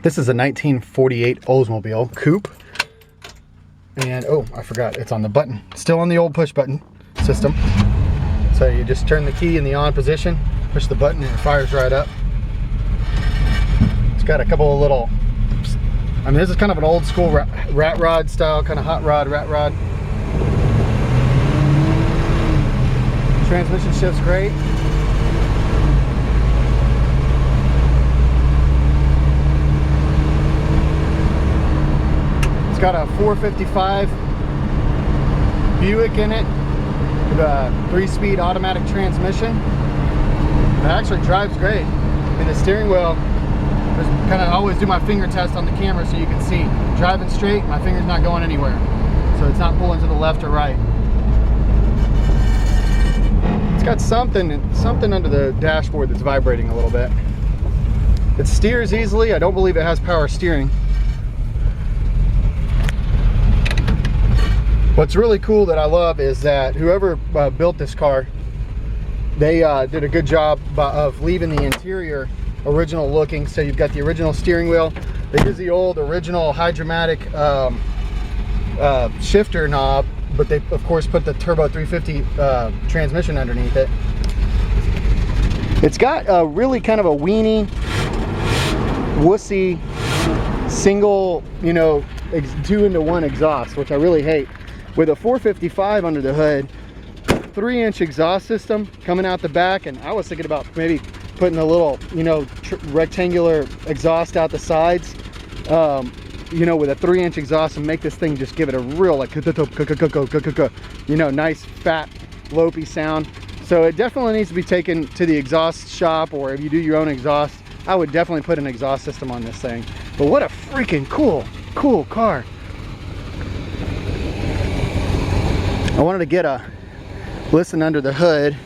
This is a 1948 Oldsmobile Coupe. And oh, I forgot, it's on the button. Still on the old push button system. So you just turn the key in the on position, push the button, and it fires right up. It's got a couple of little, I mean, this is kind of an old school rat rod style, kind of hot rod, rat rod. Transmission shifts great. It's got a 455 Buick in it with a 3-speed automatic transmission. It actually drives great. I mean, the steering wheel, just kind of always do my finger test on the camera so you can see. Driving straight, my finger's not going anywhere. So it's not pulling to the left or right. It's got something under the dashboard that's vibrating a little bit. It steers easily. I don't believe it has power steering. What's really cool that I love is that whoever built this car, they did a good job of leaving the interior original looking. So you've got the original steering wheel. They use the old original hydromatic shifter knob, but they of course put the turbo 350 transmission underneath it. It's got a really kind of a weenie, wussy, single, you know, 2-into-1 exhaust, which I really hate. With a 455 under the hood, 3-inch exhaust system coming out the back, and I was thinking about maybe putting a little, you know, rectangular exhaust out the sides, you know, with a 3-inch exhaust, and make this thing just give it a real, like, you know, nice fat lopey sound. So it definitely needs to be taken to the exhaust shop, or if you do your own exhaust, I would definitely put an exhaust system on this thing. But what a freaking cool car. I wanted to get a listen under the hood.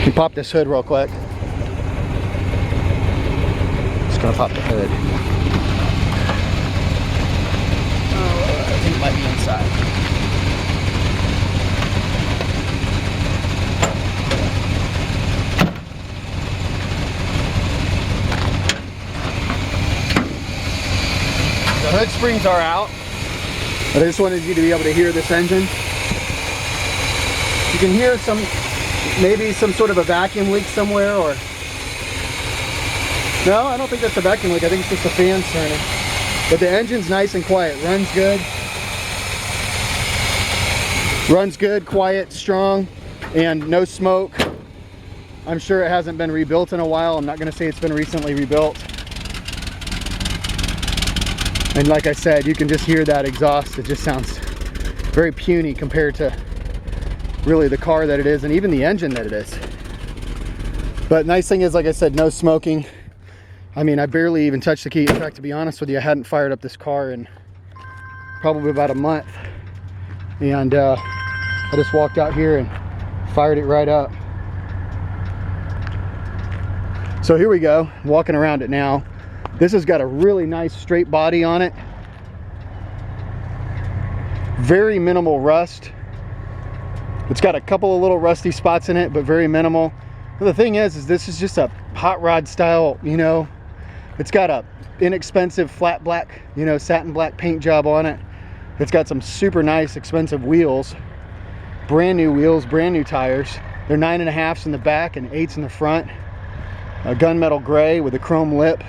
You pop this hood real quick. Just gonna pop the hood. Oh, I think it might be inside. The hood springs are out, but I just wanted you to be able to hear this engine. You can hear maybe some sort of a vacuum leak somewhere, or no, I don't think that's a vacuum leak. I think it's just the fans turning. But the engine's nice and quiet. Runs good, quiet, strong, and no smoke. I'm sure it hasn't been rebuilt in a while. I'm not going to say it's been recently rebuilt. And like I said, you can just hear that exhaust. It just sounds very puny compared to really the car that it is, and even the engine that it is. But nice thing is, like I said, no smoking. I mean, I barely even touched the key. In fact, to be honest with you, I hadn't fired up this car in probably about a month. And I just walked out here and fired it right up. So here we go, walking around it now. This has got a really nice straight body on it. Very minimal rust. It's got a couple of little rusty spots in it, but very minimal. But the thing is this is just a hot rod style, you know. It's got a inexpensive flat black, you know, satin black paint job on it. It's got some super nice expensive wheels. Brand new wheels, brand new tires. They're 9.5s in the back and 8s in the front. A gunmetal gray with a chrome lip.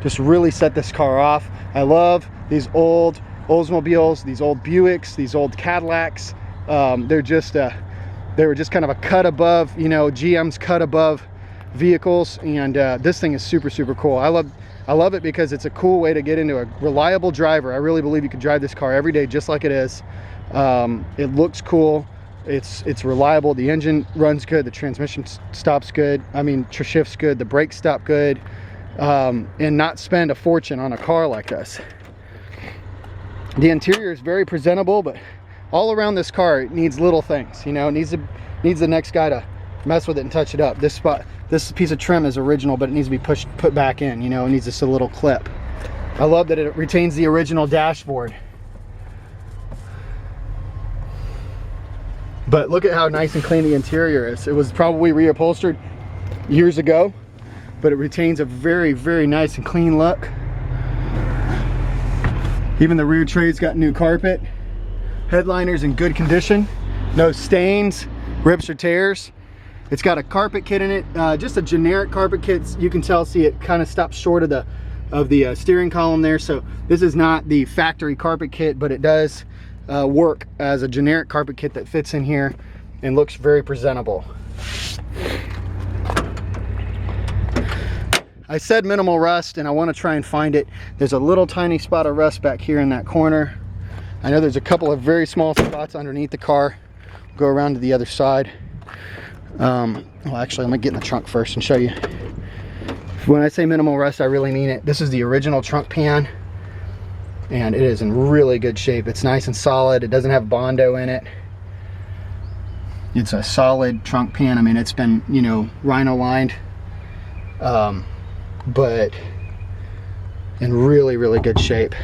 Just really set this car off. I love these old Oldsmobiles, these old Buicks, these old Cadillacs. They were just kind of a cut above, you know, GM's cut above vehicles, and this thing is super cool. I love it because it's a cool way to get into a reliable driver. I really believe you could drive this car every day just like it is. It looks cool. It's reliable. The engine runs good. The transmission stops good. I mean, shifts good. The brakes stop good. And not spend a fortune on a car like this. The interior is very presentable, but all around this car it needs little things, you know. It needs the next guy to mess with it and touch it up. This piece of trim is original, but it needs to be put back in, you know. It needs just a little clip. I love that it retains the original dashboard. But look at how nice and clean the interior is. It was probably reupholstered years ago, but it retains a very, very nice and clean look. Even the rear tray's got new carpet. Headliner's in good condition. No stains, rips or tears. It's got a carpet kit in it, just a generic carpet kit. You can see it kind of stops short of the steering column there. So this is not the factory carpet kit, but it does work as a generic carpet kit that fits in here and looks very presentable. I said minimal rust, and I want to try and find it. There's a little tiny spot of rust back here in that corner. I know there's a couple of very small spots underneath the car. Go around to the other side. Well, actually, let me get in the trunk first and show you. When I say minimal rust, I really mean it. This is the original trunk pan, and it is in really good shape. It's nice and solid. It doesn't have Bondo in it. It's a solid trunk pan. I mean, it's been, you know, rhino lined, but in really, really good shape.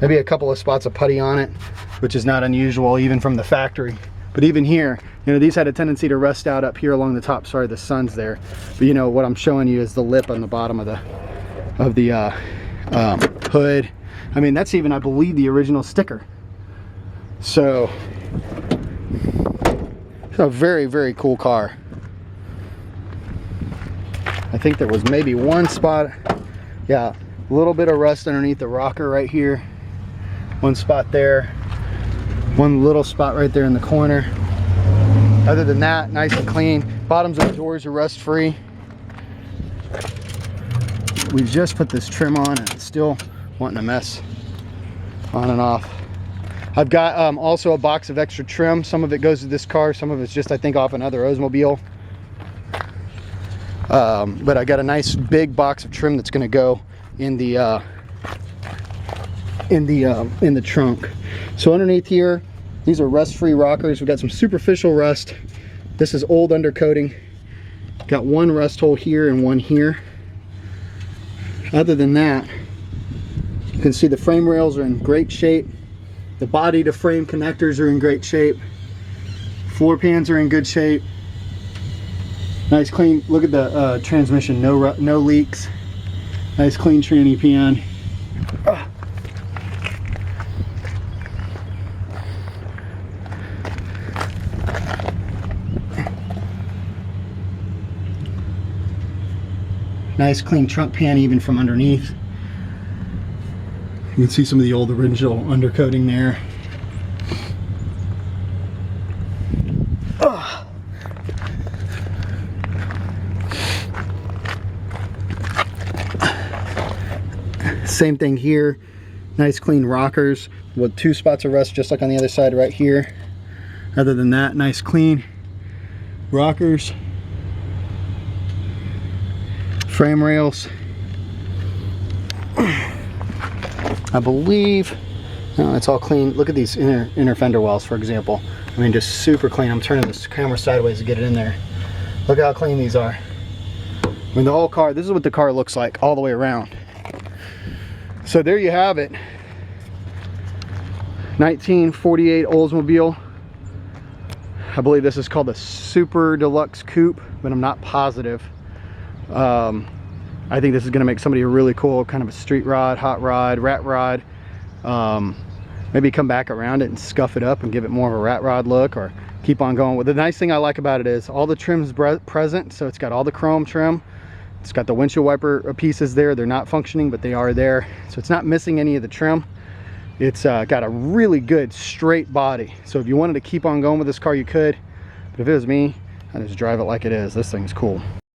Maybe a couple of spots of putty on it, which is not unusual even from the factory. But even here, you know, these had a tendency to rust out up here along the top. Sorry, the sun's there. But you know, what I'm showing you is the lip on the bottom of the hood. I mean, that's even, I believe, the original sticker. So, it's a very, very cool car. I think there was maybe one spot, yeah, a little bit of rust underneath the rocker right here. One spot there. One little spot right there in the corner. Other than that, nice and clean. Bottoms of the doors are rust free. We just put this trim on and it's still wanting to mess on and off. I've got also a box of extra trim. Some of it goes to this car, some of it's just, I think, off another Oldsmobile. But I got a nice big box of trim that's going to go in the trunk. So underneath here, these are rust-free rockers. We've got some superficial rust. This is old undercoating. Got one rust hole here and one here. Other than that, you can see the frame rails are in great shape. The body to frame connectors are in great shape. Floor pans are in good shape. Nice clean, look at the transmission, no leaks. Nice clean tranny pan. Nice clean trunk pan even from underneath. You can see some of the old original undercoating there. Same thing here. Nice clean rockers with 2 spots of rust just like on the other side right here. Other than that, nice clean rockers. Frame rails. I believe, no, it's all clean. Look at these inner fender wells, for example. I mean, just super clean. I'm turning this camera sideways to get it in there. Look how clean these are. I mean, the whole car, this is what the car looks like all the way around. So there you have it. 1948 Oldsmobile. I believe this is called the Super Deluxe Coupe, but I'm not positive. I think this is going to make somebody a really cool kind of a street rod, hot rod, rat rod. Maybe come back around it and scuff it up and give it more of a rat rod look, or keep on going. Well, the nice thing I like about it is all the trim's present. So it's got all the chrome trim. It's got the windshield wiper pieces there. They're not functioning, but they are there. So it's not missing any of the trim. It's got a really good straight body. So if you wanted to keep on going with this car, you could. But if it was me, I'd just drive it like it is. This thing's cool.